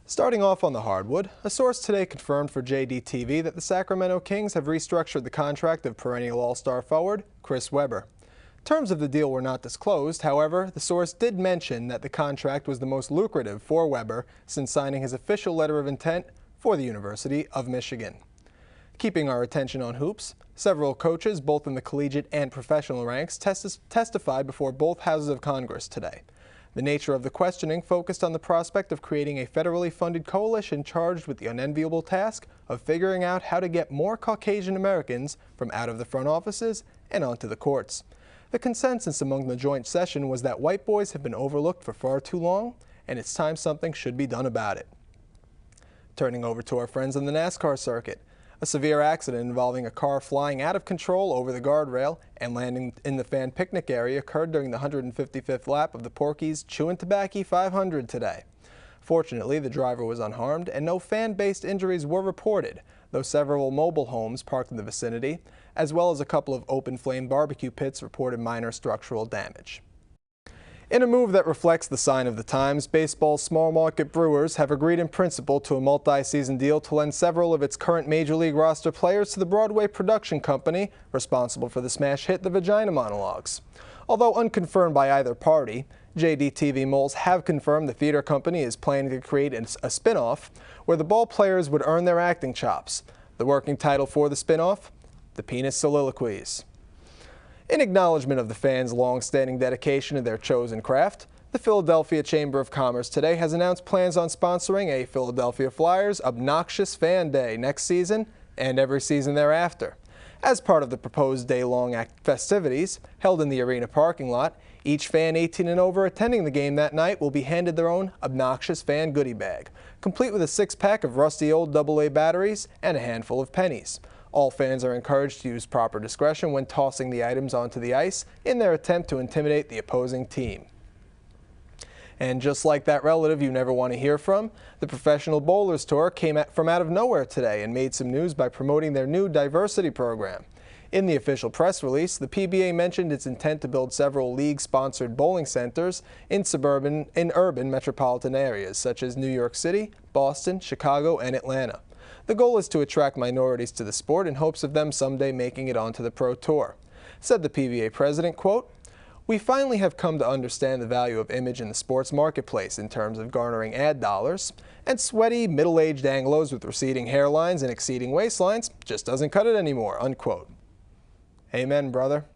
Starting off on the hardwood, a source today confirmed for JDTV that the Sacramento Kings have restructured the contract of perennial All-Star forward Chris Webber. Terms of the deal were not disclosed. However, the source did mention that the contract was the most lucrative for Webber since signing his official letter of intent for the University of Michigan. Keeping our attention on hoops, several coaches, both in the collegiate and professional ranks, testified before both houses of Congress today. The nature of the questioning focused on the prospect of creating a federally funded coalition charged with the unenviable task of figuring out how to get more Caucasian Americans from out of the front offices and onto the courts. The consensus among the joint session was that white boys have been overlooked for far too long, and it's time something should be done about it. Turning over to our friends on the NASCAR circuit. A severe accident involving a car flying out of control over the guardrail and landing in the fan picnic area occurred during the 155th lap of the Porky's Chewin' Tobacco 500 today. Fortunately, the driver was unharmed and no fan-based injuries were reported, though several mobile homes parked in the vicinity, as well as a couple of open-flame barbecue pits, reported minor structural damage. In a move that reflects the sign of the times, baseball's small market Brewers have agreed in principle to a multi-season deal to lend several of its current Major League roster players to the Broadway production company responsible for the smash hit The Vagina Monologues. Although unconfirmed by either party, JDTV moles have confirmed the theater company is planning to create a spin-off where the ball players would earn their acting chops. The working title for the spin-off? The Penis Soliloquies. In acknowledgement of the fans' long-standing dedication to their chosen craft, the Philadelphia Chamber of Commerce today has announced plans on sponsoring a Philadelphia Flyers Obnoxious Fan Day next season and every season thereafter. As part of the proposed day-long festivities held in the arena parking lot, each fan 18 and over attending the game that night will be handed their own Obnoxious Fan goodie bag, complete with a six-pack of rusty old AA batteries and a handful of pennies. All fans are encouraged to use proper discretion when tossing the items onto the ice in their attempt to intimidate the opposing team. And just like that relative you never want to hear from, the Professional Bowlers Tour came from out of nowhere today and made some news by promoting their new diversity program. In the official press release, the PBA mentioned its intent to build several league-sponsored bowling centers in urban metropolitan areas such as New York City, Boston, Chicago, and Atlanta. The goal is to attract minorities to the sport in hopes of them someday making it onto the Pro Tour. Said the PBA president, quote, "We finally have come to understand the value of image in the sports marketplace in terms of garnering ad dollars, and sweaty, middle-aged Anglos with receding hairlines and exceeding waistlines just doesn't cut it anymore," unquote. Amen, brother.